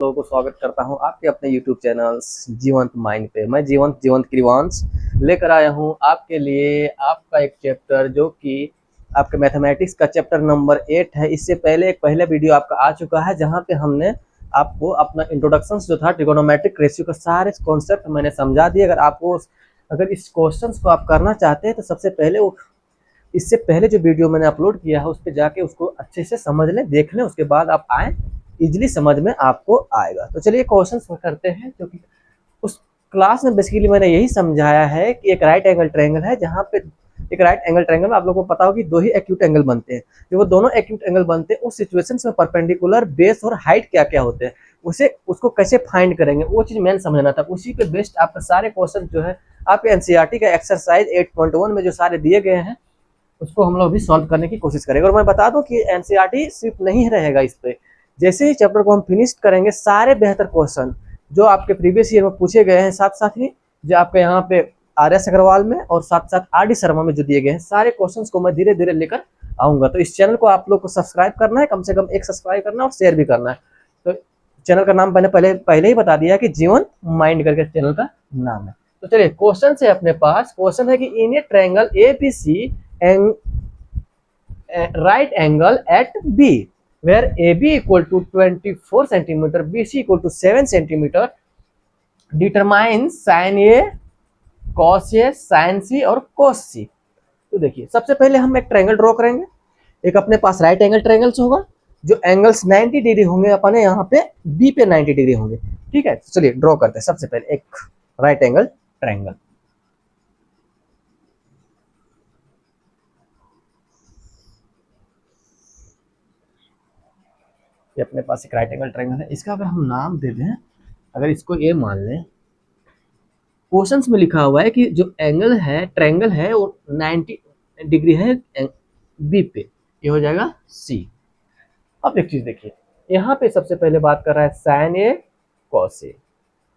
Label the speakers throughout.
Speaker 1: लोगों को स्वागत करता हूं आपके अपने YouTube चैनल जीवंत माइंड पे। मैं जीवंत क्रिवांश लेकर आया हूं आपके लिए आपका एक चैप्टर जो कि आपके मैथमेटिक्स का चैप्टर नंबर 8 है। इससे पहले एक पहला वीडियो आपका आ चुका है जहां पे हमने आपको अपना इंट्रोडक्शन जो था ट्रिगोनोमेट्रिक रेशियो का सारे कॉन्सेप्ट मैंने समझा दिए। अगर इस क्वेश्चन को आप करना चाहते हैं तो सबसे पहले इससे पहले जो वीडियो मैंने अपलोड किया है उस पर जाके उसको अच्छे से समझ लें, देख लें, उसके बाद आप आएँ, इजीली समझ में आपको आएगा। तो चलिए क्वेश्चन करते हैं, क्योंकि उस क्लास में बेसिकली मैंने यही समझाया है कि एक राइट एंगल ट्रायंगल है, जहाँ पे एक राइट एंगल ट्रायंगल में आप लोगों को पता होगी दो ही एक्यूट एंगल बनते हैं। जो वो दोनों एक्यूट एंगल बनते हैं उस सिचुएशन में परपेंडिकुलर, बेस और हाइट क्या क्या होते हैं, उसको कैसे फाइंड करेंगे, वो चीज मैंने समझना था। उसी पे बेस्ड आपका सारे क्वेश्चन जो है आपके एनसीईआरटी का एक्सरसाइज 8.1 में जो सारे दिए गए हैं उसको हम लोग भी सॉल्व करने की कोशिश करेंगे। और मैं बता दूं कि एनसीईआरटी सिर्फ नहीं रहेगा इस पे, जैसे ही चैप्टर को हम फिनिश करेंगे सारे बेहतर क्वेश्चन जो आपके प्रीवियस ईयर में पूछे गए हैं, साथ साथ ही जो आपके यहाँ पे आर.एस. अग्रवाल में और साथ साथ आर.डी. शर्मा में जो दिए गए हैं, सारे क्वेश्चंस को मैं धीरे धीरे लेकर आऊंगा। तो इस चैनल को आप लोग को सब्सक्राइब करना है, कम से कम एक सब्सक्राइब करना और शेयर भी करना है। तो चैनल का नाम मैंने पहले ही बता दिया कि जीवन माइंड करके चैनल का नाम है। तो चलिए क्वेश्चन है, अपने पास क्वेश्चन है कि in a triangle ABC right angle at B where AB equal to 24 centimeter, BC equal to 7 centimeter, determine sin A, cos A, sin C और cos C। तो देखिए सबसे पहले हम एक ट्रायंगल ड्रॉ करेंगे। एक अपने पास राइट एंगल ट्रायंगल्स होगा जो एंगल्स 90 डिग्री होंगे, अपने यहाँ पे B पे 90 डिग्री होंगे। ठीक है, तो चलिए ड्रॉ करते हैं सबसे पहले एक राइट एंगल ट्रायंगल। ये अपने पास एक राइट एंगल ट्रायंगल है। इसका अगर हम नाम दे दें, अगर इसको ए मान लें, क्वेश्चंस में लिखा हुआ है कि जो एंगल है ट्रायंगल है वो 90 डिग्री है बी पे, ये हो जाएगा सी। अब एक चीज देखिए, यहाँ पे सबसे पहले बात कर रहा है sign A cos A,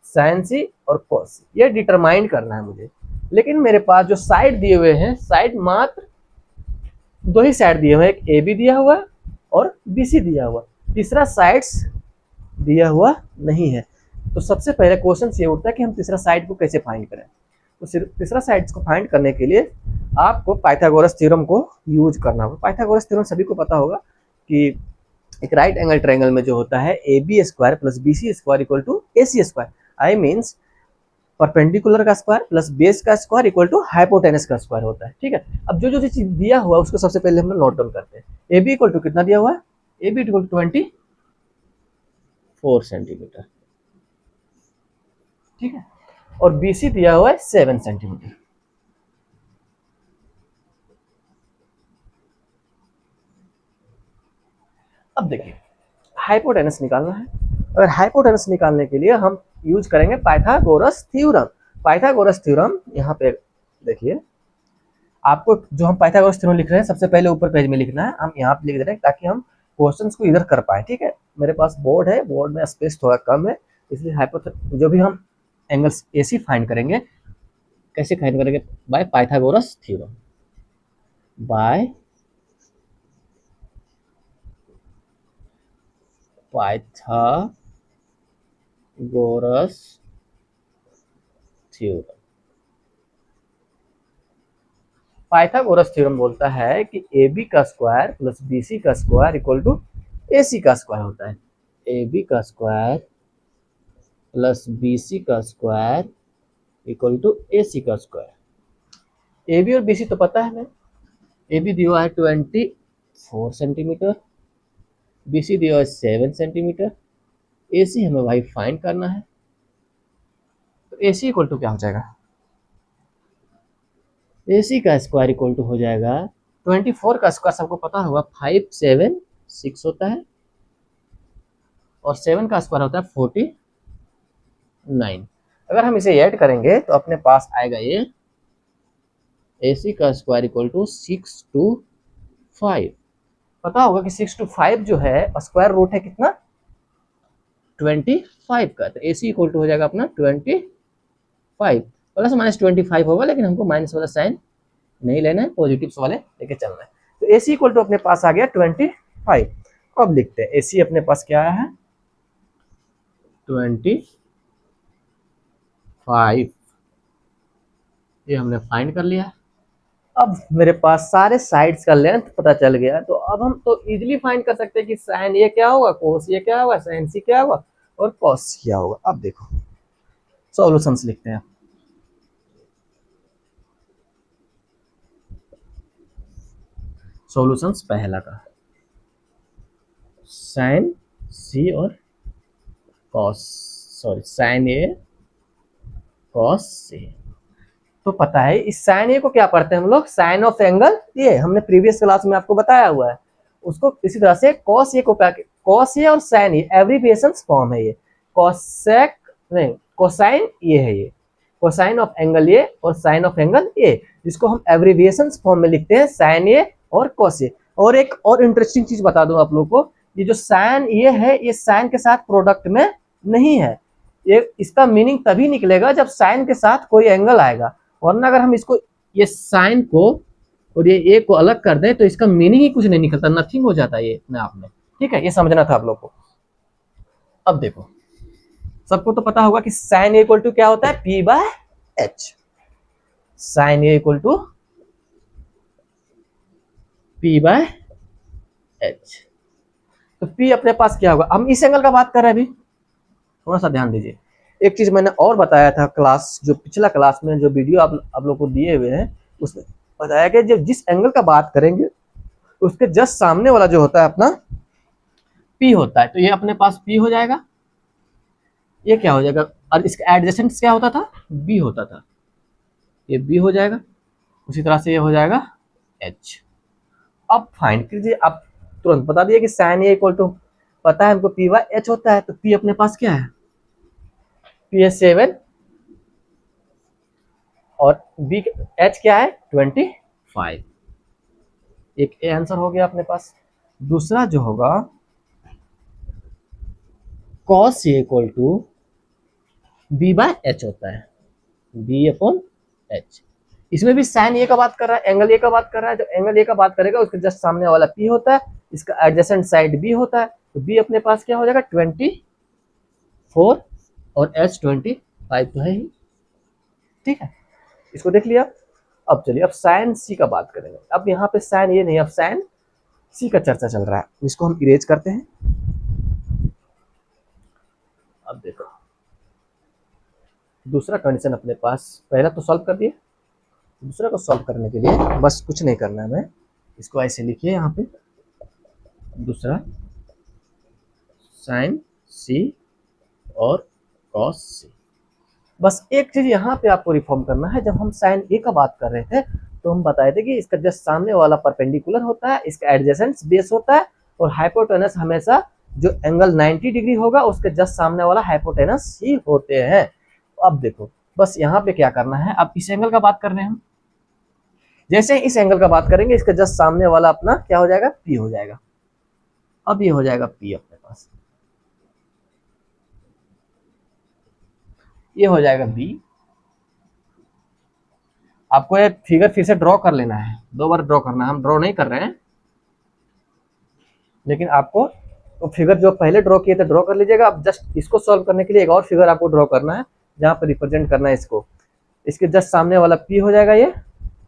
Speaker 1: sign सी और कॉस सी, ये डिटरमाइन करना है मुझे। लेकिन मेरे पास जो साइड दिए हुए हैं, साइड मात्र दो ही साइड दिए हुए हैं, एक ए बी दिया हुआ है और बी सी दिया हुआ, तीसरा साइड्स दिया हुआ नहीं है। तो सबसे पहले क्वेश्चन ये उठता है कि हम तीसरा साइड को कैसे फाइंड करें। तो तीसरा साइड को फाइंड करने के लिए आपको पाइथागोरस थ्योरम को यूज करना होगा। पाइथागोरस थ्योरम सभी को पता होगा कि एक राइट एंगल ट्रायंगल में जो होता है A B square plus B C square equal to A C square, I means perpendicular का स्क्वायर प्लस बेस का स्क्वायर इक्वल टू हाइपोटेनस का स्क्वायर होता है। ठीक है, अब जो जो चीज दिया हुआ है उसको सबसे पहले हम लोग नोट डाउन करते हैं। ए बी इक्वल टू कितना दिया हुआ है, A B equal to 24 centimetre. ठीक है, और बीसी दिया हुआ है 7 सेंटीमीटर। अब देखिए हाइपोटेनस निकालना है, और हाइपोटेनस निकालने के लिए हम यूज करेंगे पाइथागोरस थ्योरम। पाइथागोरस थ्योरम यहाँ पे देखिए, आपको जो हम पाइथागोरस थ्योरम लिख रहे हैं सबसे पहले ऊपर पेज में लिखना है, हम यहाँ पे लिख दे रहे हैं ताकि हम क्वेश्चंस को इधर कर पाए। ठीक है, मेरे पास बोर्ड है, बोर्ड में स्पेस थोड़ा कम है, इसलिए जो भी हम एंगल्स एसी फाइंड करेंगे, कैसे फाइंड करेंगे, by Pythagoras theorem, bye Pythagoras theorem. Pythagoras theorem बोलता है कि ए बी का स्क्वायर प्लस बी सी का स्क्वायर इक्वल टू ए सी का स्क्वायर होता है। ए बी का स्क्वायर प्लस बी सी का स्क्वायर इक्वल टू ए सी का स्क्वायर। ए बी और बी सी तो पता है हमें, ए बी दिया है 24 सेंटीमीटर, बी सी दिया है 7 सेंटीमीटर, ए सी हमें भाई फाइंड करना है। तो ए सी इक्वल टू क्या हो जाएगा, ए सी का स्क्वायर इक्वल टू हो जाएगा 24 का स्क्वायर सबको पता होगा 576 होता है, और 7 का स्क्वायर होता है 49। अगर हम इसे ऐड करेंगे तो अपने पास आएगा ये ए सी का स्क्वायर इक्वल टू 625। पता होगा कि 625 जो है स्क्वायर रूट है कितना, 25 का। तो ए सी इक्वल टू हो जाएगा अपना 25, प्लस माइनस 25 होगा, लेकिन हमको माइनस वाला साइन नहीं लेना है, पॉजिटिव वाले लेके चलना है। तो ए सी इक्वल टू अपने पास आ गया 25। अब लिखते हैं ए सी अपने पास क्या आया है, 25, ये हमने फाइंड कर लिया। अब मेरे पास सारे साइड्स का लेंथ पता चल गया, तो अब हम तो इजीली फाइंड कर सकते हैं कि साइन ये क्या होगा, कोस ये क्या होगा, साइन सी क्या होगा और कॉस क्या होगा। अब देखो सॉल्यूशंस लिखते हैं। सॉल्यूशंस पहला का साइन सी और कॉस, सॉरी साइन ए कॉस सी। तो पता है इस साइन ए को क्या पढ़ते हैं हम लोग, साइन ऑफ एंगल ये, हमने प्रीवियस क्लास में आपको बताया हुआ है। उसको इसी तरह से कॉस ए को, कॉस ए और साइन ए एब्रीविएशन फॉर्म है ये। कॉसेक नहीं, कोसाइन ये है ये, कोसाइन ऑफ एंगल ए और साइन ऑफ एंगल ए, जिसको हम एब्रीविएशन फॉर्म में लिखते हैं साइन ए और कॉस ए। और एक और इंटरेस्टिंग चीज बता दूं आप लोग को, ये जो साइन ये है ये साइन के साथ प्रोडक्ट में नहीं है। ये इसका मीनिंग तभी निकलेगा जब साइन के साथ कोई एंगल आएगा, वरना अगर हम इसको ये साइन को और ये ए को अलग कर दें तो इसका मीनिंग ही कुछ नहीं निकलता, नथिंग हो जाता है ये अपने आप में। ठीक है, ये समझना था आप लोग को। अब देखो सबको तो पता होगा कि साइन ए इक्वल टू क्या होता है, P by H. Sine A equal to P by H. तो पी अपने पास क्या होगा, हम इस एंगल का बात कर रहे हैं अभी, थोड़ा सा ध्यान दीजिए। एक चीज मैंने और बताया था क्लास, जो पिछला क्लास में जो वीडियो आप लोग को दिए हुए हैं उसमें बताया कि जब जिस एंगल का बात करेंगे उसके जस्ट सामने वाला जो होता है अपना पी होता है। तो ये अपने पास पी हो जाएगा, ये क्या हो जाएगा, और इसका एडजेसेंट क्या होता था, बी होता था, ये बी हो जाएगा। उसी तरह से ये हो जाएगा एच। अब फाइंड कीजिए, आप तुरंत बता दिए कि साइन ए इक्वल टू, पता है हमको पी बाय एच होता है, तो पी अपने पास क्या है, पी है 7 और बी एच क्या है 25। एक ए आंसर हो गया अपने पास। दूसरा जो होगा cos A equal to B by H होता है, बी अपॉन एच। इसमें भी साइन ए का बात कर रहा है, एंगल ए का बात कर रहा है। जो एंगल ए का बात करेगा उसके जस्ट सामने वाला पी होता है, इसका एडजेसेंट साइड बी होता है। तो बी अपने पास क्या हो जाएगा 24 और एच 25 तो है ही। ठीक है, इसको देख लिया। अब चलिए अब साइन सी का बात करेंगे। अब यहाँ पे साइन ये नहीं, अब साइन सी का चर्चा चल रहा है, इसको हम इरेज करते हैं। अब देखो दूसरा कंडीशन अपने पास, पहला तो सॉल्व कर दिए, दूसरा को सॉल्व करने के लिए बस कुछ नहीं करना है, हमें इसको ऐसे लिखिए यहाँ पे, दूसरा साइन सी और कॉस सी। बस एक चीज यहाँ पे आपको रिफॉर्म करना है, जब हम साइन ए का बात कर रहे थे तो हम बताए थे कि इसका जस्ट सामने वाला परपेंडिकुलर होता है, इसका एडजेसेंट बेस होता है, और हाइपोटेनस हमेशा जो एंगल 90 डिग्री होगा उसके जस्ट सामने वाला हाइपोटेनस ही होते हैं। अब देखो बस यहाँ पे क्या करना है, अब इस एंगल का बात कर रहे हैं हम, जैसे इस एंगल का बात करेंगे इसके जस्ट सामने वाला अपना क्या हो जाएगा, पी हो जाएगा। अब ये हो जाएगा पी अपने पास, ये हो जाएगा बी। आपको ये फिगर फिर से ड्रॉ कर लेना है, 2 बार ड्रॉ करना है, हम ड्रॉ नहीं कर रहे हैं, लेकिन आपको तो फिगर जो पहले ड्रॉ किए थे ड्रॉ कर लीजिएगा। अब जस्ट इसको सॉल्व करने के लिए एक और फिगर आपको ड्रॉ करना है, जहाँ पर रिप्रेजेंट करना है इसको। इसके जस्ट सामने वाला पी हो जाएगा, ये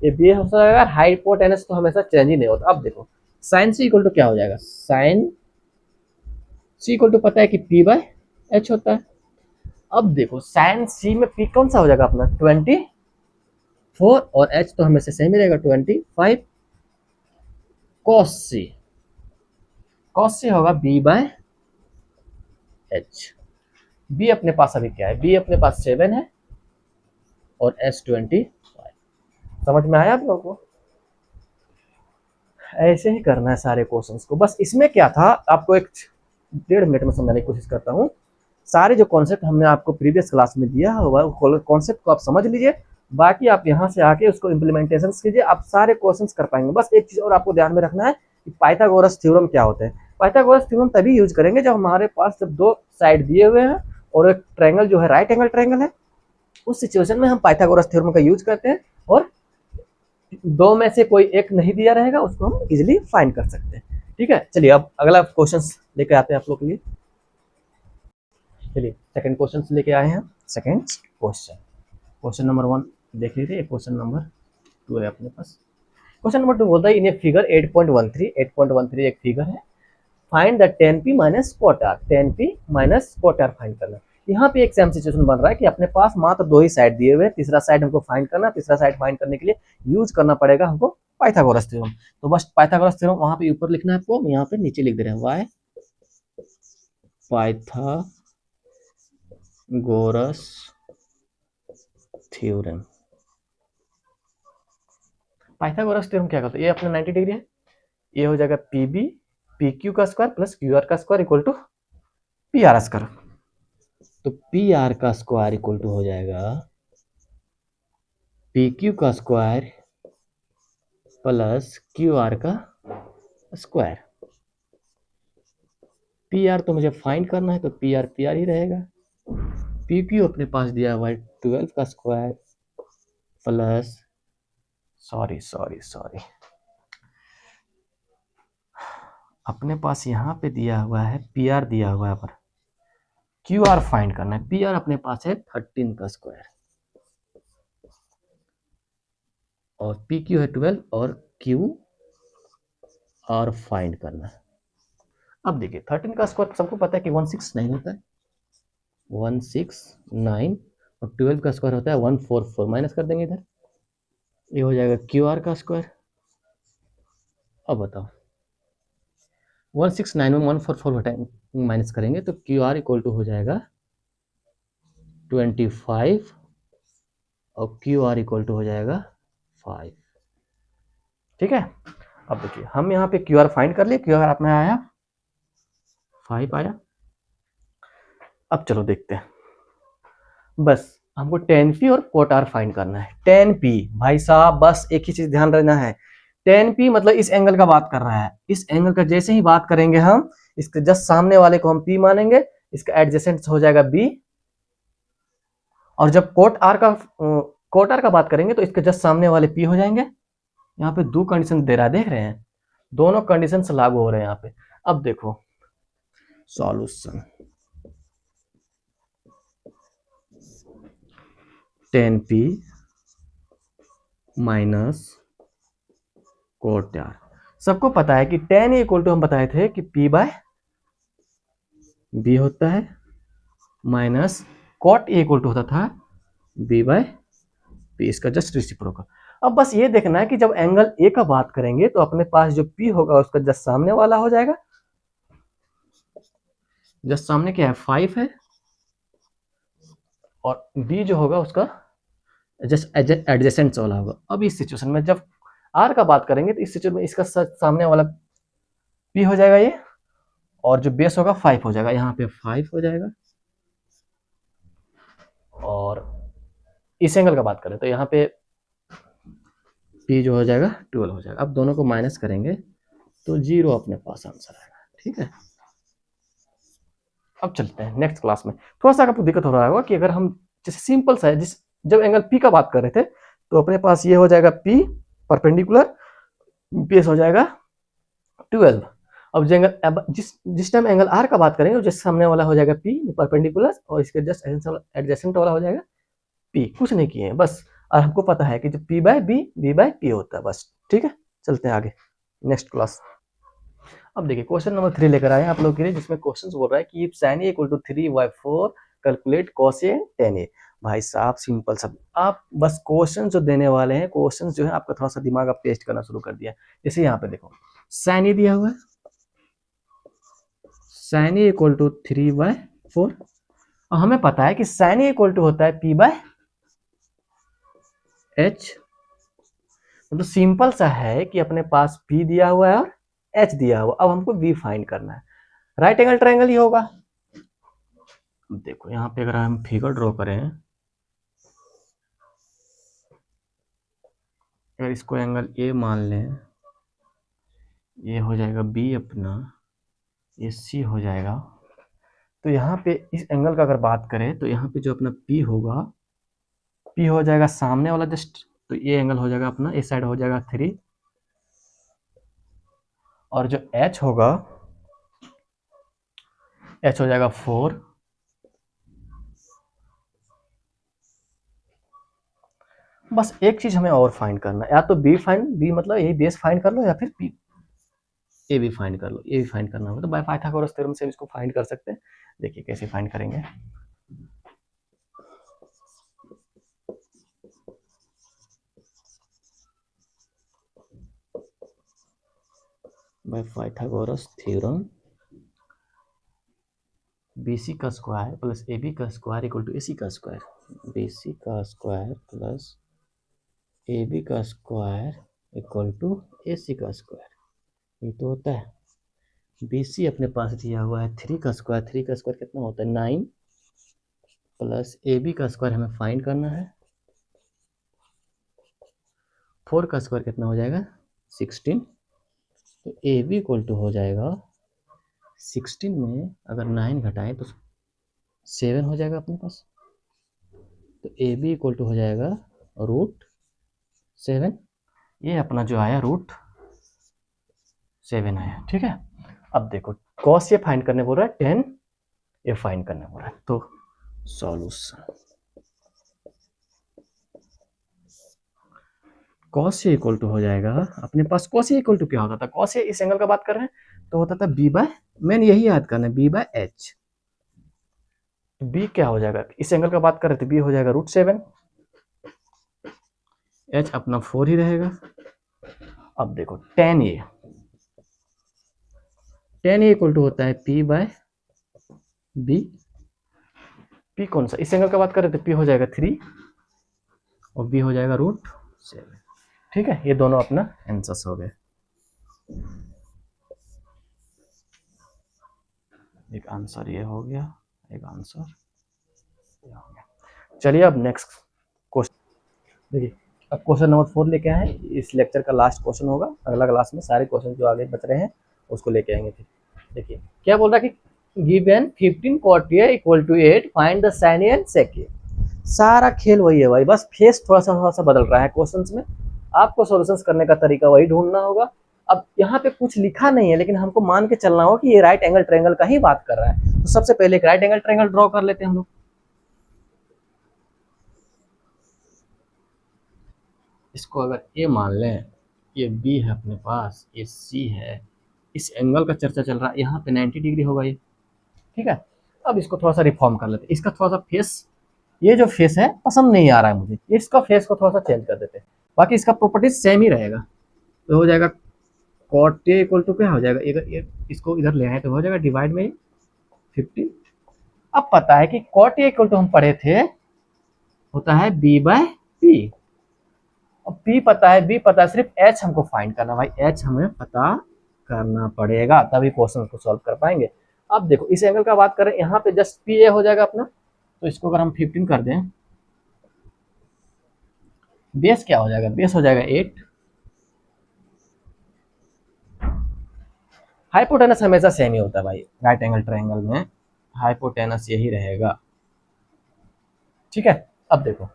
Speaker 1: बी हो जाएगा। हाइपोटेनस तो हमेशा चेंज ही नहीं होता। अब देखो साइन सी इक्वल टू क्या हो जाएगा, साइन सी इक्वल टू पता है कि पी बाय एच होता है। अब देखो साइन सी में पी कौन सा हो जाएगा अपना 24 और एच तो हमेशा सेम ही रहेगा 25। कॉस सी होगा बी बाय एच। बी अपने पास अभी क्या है, बी अपने पास 7 है और एच 25। समझ में आया आप लोगों को, ऐसे ही करना है सारे क्वेश्चंस को। बस इसमें क्या था, आपको एक 1.5 मिनट में समझाने की कोशिश करता हूँ। सारे जो कॉन्सेप्ट हमने आपको प्रीवियस क्लास में दिया हुआ है कॉन्सेप्ट को आप समझ लीजिए, बाकी आप यहाँ से आके उसको इम्प्लीमेंटेशन कीजिए, आप सारे क्वेश्चंस कर पाएंगे। बस एक चीज और आपको ध्यान में रखना है कि पाइथागोरस थ्योरम क्या होता है। पाइथागोरस थ्योरम तभी यूज करेंगे जब हमारे पास जब 2 साइड दिए हुए हैं और एक ट्रायंगल जो है राइट एंगल ट्रायंगल है, उस सिचुएशन में हम पाइथागोरस थ्योरम का यूज करते हैं, और 2 में से कोई एक नहीं दिया रहेगा उसको हम इजिली फाइंड कर सकते हैं। ठीक है, चलिए अब अगला क्वेश्चन लेकर आते हैं आप लोग के लिए। चलिए सेकंड क्वेश्चन लेके आए हैं। सेकंड क्वेश्चन नंबर 1 देख लीजिए, क्वेश्चन नंबर 2 है अपने पास। क्वेश्चन नंबर 2 बोलता है इन ए फिगर 8.13 एक फिगर है, find the tan p minus cot r, tan p minus cot r find करना। यहाँ पे एक सेम सिचुएशन बन रहा है कि अपने पास मात्र दो ही साइड दिए हुए, तीसरा साइड हमको फाइंड करना। तीसरा साइड फाइंड करने के लिए यूज करना पड़ेगा हमको पाइथागोरस थ्योरम। तो बस पाइथागोरस थ्योरम वहां पे ऊपर लिखना है आपको, यहाँ पे नीचे लिख दे रहे हैं why Pythagoras theorem. Pythagoras theorem क्या करता है, ये अपना 90 डिग्री है, ये हो जाएगा पी बी पी क्यू का स्क्वायर प्लस क्यू आर का square equal to P R square. तो पी आर का स्क्वायर इक्वल टू हो जाएगा पी क्यू का स्क्वायर प्लस क्यू आर का स्क्वायर। पी आर तो मुझे फाइंड करना है, तो पी आर ही रहेगा। पी क्यू अपने पास दिया हुआ है 12 का स्क्वायर प्लस सॉरी अपने पास यहाँ पे दिया हुआ है पी आर दिया हुआ है, पर क्यू आर फाइंड करना है। पी आर अपने पास है 13 का स्क्वायर और पी क्यू है 12 और क्यू आर फाइंड करना है। अब देखिए 13 का स्क्वायर सबको पता है कि 169 होता है, 169 और 12 का स्क्वायर होता है 144, माइनस कर देंगे इधर, ये हो जाएगा क्यू आर का स्क्वायर। अब बताओ 169 में 144 हटाएंगे माइनस करेंगे तो क्यू आर इक्वल टू हो जाएगा 25 और क्यू आर इक्वल टू हो जाएगा 5। ठीक है, अब देखिए हम यहाँ पे क्यू आर फाइंड कर लिए, क्यू आर अपने आया 5 आया। अब चलो देखते हैं, बस हमको tan p और cot r फाइंड करना है। tan p भाई साहब बस एक ही चीज ध्यान रखना है, tan p मतलब इस एंगल का बात कर रहा है। इस एंगल का जैसे ही बात करेंगे हम, इसके जस्ट सामने वाले को हम p मानेंगे, इसका एडजेसेंट हो जाएगा b। और जब cot r का बात करेंगे तो इसके जस्ट सामने वाले p हो जाएंगे। यहाँ पे दो कंडीशन दे रहा है, देख रहे हैं, दोनों कंडीशन लागू हो रहे हैं यहाँ पे। अब देखो solution, tan p minus cot r। सबको पता है कि tan ए इक्वल टू हम बताए थे कि p बाय b होता है, minus cot A equal to होता था b बाय p, इसका जस्ट रेसिप्रोकल। अब बस ये देखना है कि जब एंगल ए का बात करेंगे तो अपने पास जो p होगा उसका जस्ट सामने वाला हो जाएगा, जस्ट सामने क्या है 5 है, और b जो होगा उसका जस्ट एडजेसेंट वाला होगा। अब इस सिचुएशन में जब r का बात करेंगे तो इस सिचुएशन में इसका सामने वाला p हो जाएगा ये, और जो बेस होगा 5 हो जाएगा, यहाँ पे 5 हो जाएगा। और इस एंगल का बात करें तो यहाँ पे p जो हो जाएगा 12 हो जाएगा। अब दोनों को माइनस करेंगे तो 0 अपने पास आंसर आएगा। ठीक है, अब चलते हैं नेक्स्ट क्लास में। थोड़ा सा आपको दिक्कत हो रहा होगा कि अगर हम जैसे सिंपल सा है, जब एंगल p का बात कर रहे थे तो अपने पास ये हो जाएगा p परपेंडिकुलर, बेस हो जाएगा 12। अब जिस टाइम एंगल r का बात करेंगे जिस सामने वाला हो जाएगा p परपेंडिकुलर, और इसके जस्ट एडजेसेंट वाला हो जाएगा p। कुछ नहीं किए हैं बस, और हमको पता है कि जो p बाय b होता है बस। ठीक है, चलते हैं आगे नेक्स्ट क्लास। अब देखिए क्वेश्चन नंबर 3 लेकर आए हैं आप लोग के लिए, जिसमें क्वेश्चन बोल रहा है कि sin a equal to 3/4 calculate cos a tan a। भाई साहब सिंपल सब, आप बस क्वेश्चन जो देने वाले हैं, क्वेश्चन जो है आपका थोड़ा सा दिमाग आप टेस्ट करना शुरू कर दिया। जैसे यहाँ पे देखो sin a दिया हुआ है, sin a इक्वल टू 3/4, और हमें पता है कि sin a इक्वल टू होता है p बाय h। तो सिंपल सा है कि अपने पास p दिया हुआ है और h दिया हुआ, अब हमको v फाइंड करना है। राइट एंगल ट्रायंगल ही होगा। देखो यहाँ पे अगर हम फिगर ड्रॉ करें, अगर इसको एंगल ए मान लें, ये हो जाएगा बी अपना, ये सी हो जाएगा। तो यहाँ पे इस एंगल का अगर बात करें तो यहाँ पे जो अपना पी होगा, पी हो जाएगा सामने वाला जस्ट, तो ये एंगल हो जाएगा अपना, इस साइड हो जाएगा 3, और जो एच होगा, एच हो जाएगा 4, बस एक चीज हमें और फाइंड करना है, या तो बी मतलब यही बेस फाइंड कर लो, या फिर बी ए भी फाइंड कर लो, ये भी फाइंड करना होगा। तो बाय पाइथागोरस थ्योरम से इसको फाइंड कर सकते हैं। देखिए कैसे फाइंड करेंगे। बाय पाइथागोरस थ्योरम BC का स्क्वायर प्लस AB का स्क्वायर इक्वल टू AC का स्क्वायर, BC का स्क्वायर प्लस AB का स्क्वायर इक्वल टू AC का स्क्वायर। ये तो होता है BC अपने पास दिया हुआ है 3 का स्क्वायर, 3 का स्क्वायर कितना होता है 9, प्लस AB का स्क्वायर हमें फाइंड करना है, 4 का स्क्वायर कितना हो जाएगा 16। तो AB इक्वल टू हो जाएगा 16 में अगर 9 घटाएं तो 7 हो जाएगा अपने पास। तो AB इक्वल टू हो जाएगा √7। ये अपना जो आया √7 आया, ठीक है। अब देखो कॉस ये फाइंड करने बोल रहा है, 10 ये फाइंड करने बोल रहा है। तो solution cos A equal to हो जाएगा अपने पास, कॉस ए इक्वल टू क्या होता था, कॉस ए इस एंगल का बात कर रहे हैं तो होता था बी बाय, मैन यही याद करना है बी बाय एच। बी क्या हो जाएगा, इस एंगल का बात कर रहे थे, बी हो जाएगा √7, एच अपना 4 ही रहेगा। अब देखो tan ए इक्वल टू होता है पी बाय बी। पी कौन सा, इस एंगल का बात कर रहे थे, पी हो जाएगा 3 और बी हो जाएगा √7। ठीक है, ये दोनों अपना आंसर्स हो गए। एक आंसर ये हो गया, एक आंसर ये हो गया। चलिए अब नेक्स्ट क्वेश्चन देखिए। अब क्वेश्चन नंबर 4 लेके आए, इस लेक्चर का लास्ट क्वेश्चन होगा, अगला क्लास में सारे क्वेश्चन जो आगे बच रहे हैं उसको लेके आएंगे। फिर देखिए क्या बोल रहा है कि given 15 cot A equal to 8 find the sin A and sec A। सारा खेल वही है भाई, बस फेस थोड़ा सा बदल रहा है क्वेश्चंस में, आपको सॉल्यूशंस करने का तरीका वही ढूंढना होगा। अब यहाँ पे कुछ लिखा नहीं है, लेकिन हमको मान के चलना होगा कि ये राइट एंगल ट्रायंगल का ही बात कर रहा है। तो सबसे पहले एक राइट एंगल ट्रायंगल ड्रॉ कर लेते हैं हम लोग। इसको अगर ए मान लें, ये बी है अपने पास, ये सी है, इस एंगल का चर्चा चल रहा है, यहाँ पे 90 डिग्री होगा ये, ठीक है। अब इसको थोड़ा सा रिफॉर्म कर लेते हैं, इसका थोड़ा सा फेस, ये जो फेस है पसंद नहीं आ रहा है मुझे, इसका फेस को थोड़ा सा चेंज कर देते हैं, बाकी इसका प्रॉपर्टीज सेम ही रहेगा। तो हो जाएगा कॉट ए इक्वल टू क्या हो जाएगा, इसको इधर ले आए तो हो जाएगा डिवाइड में 50। अब पता है कि कॉट ए इक्वल टू हम पढ़े थे होता है बी बाय पी। अब पी पता है, बी पता है, सिर्फ एच हमको फाइंड करना भाई, एच हमें पता करना पड़ेगा तभी क्वेश्चन को सॉल्व कर पाएंगे। अब देखो इस एंगल का बात करें, यहाँ पे जस्ट पी ए हो जाएगा अपना, तो इसको अगर हम 15 कर दें, बेस क्या हो जाएगा, बेस हो जाएगा 8। हाइपोटेनस हमेशा सेम ही होता है भाई, राइट एंगल ट्रायंगल में हाइपोटेनस यही रहेगा, ठीक है। अब देखो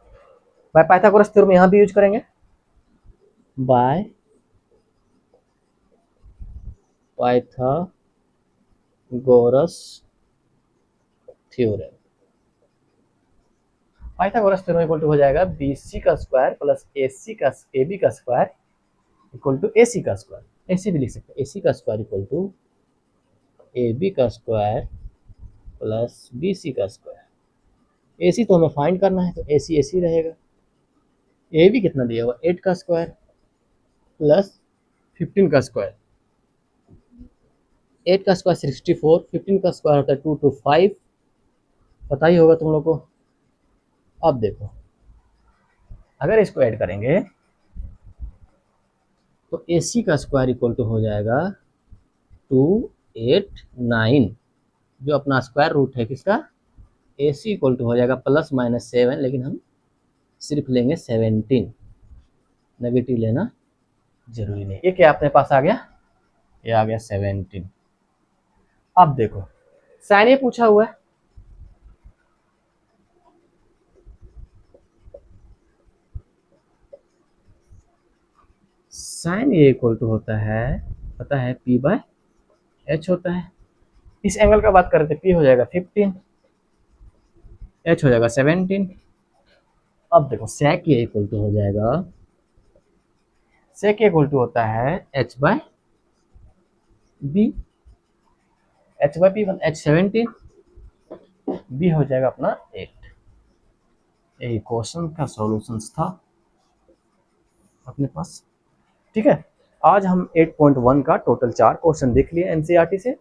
Speaker 1: बाय पाइथागोरस थ्योरम यहां भी यूज करेंगे, by Pythagoras theorem, Pythagoras theorem equal to हो जाएगा BC का स्क्वायर प्लस AB का स्क्वायर इक्वल टू AC का स्क्वायर, AC भी लिख सकते हैं, AC का स्क्वायर इक्वल टू AB का स्क्वायर प्लस BC का स्क्वायर। AC तो हमें फाइंड करना है, तो AC रहेगा। AB कितना दिया हुआ 8 का स्क्वायर प्लस 15 का स्क्वायर, 8 का स्क्वायर 64, 15 का स्क्वायर होता है 2 to 5, पता ही होगा तुम लोग को। अब देखो अगर इसको ऐड करेंगे तो AC का स्क्वायर इक्वल टू हो जाएगा 289, जो अपना स्क्वायर रूट है किसका, AC इक्वल टू हो जाएगा ±7, लेकिन हम सिर्फ लेंगे 17, नेगेटिव लेना जरूरी नहीं। ये क्या अपने पास आ गया, ये आ गया 17। अब देखो साइन ए पूछा हुआ है, साइन ए इक्वल टू होता है, पता है पी बाय एच होता है। इस एंगल का बात करते, पी हो जाएगा 15, एच हो जाएगा 17, अब देखो sec a इक्वल टू हो जाएगा, sec a इक्वल टू होता है h by b, h by b h 17, b हो जाएगा अपना 8। यही क्वेश्चन का सॉल्यूशन था अपने पास। ठीक है, आज हम 8.1 का टोटल 4 क्वेश्चन देख लिए एनसीईआरटी से,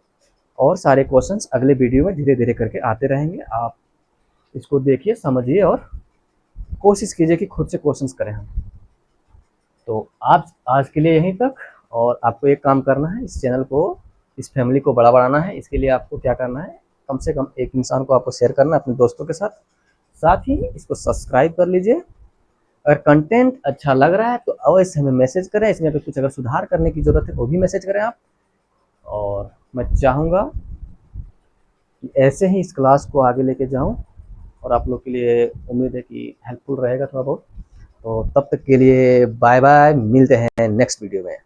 Speaker 1: और सारे क्वेश्चंस अगले वीडियो में धीरे धीरे करके आते रहेंगे। आप इसको देखिए, समझिए और कोशिश कीजिए कि खुद से क्वेश्चंस करें हम। तो आप आज के लिए यहीं तक, और आपको एक काम करना है, इस चैनल को, इस फैमिली को बड़ा बढ़ाना है। इसके लिए आपको क्या करना है, कम से कम एक इंसान को आपको शेयर करना है अपने दोस्तों के साथ, साथ ही इसको सब्सक्राइब कर लीजिए। अगर कंटेंट अच्छा लग रहा है तो अवश्य हमें मैसेज करें, इसमें कुछ अगर सुधार करने की ज़रूरत है वो भी मैसेज करें आप। और मैं चाहूँगा कि ऐसे ही इस क्लास को आगे लेके जाऊँ, और आप लोग के लिए उम्मीद है कि हेल्पफुल रहेगा थोड़ा बहुत। तो तब तक के लिए बाय बाय, मिलते हैं नेक्स्ट वीडियो में।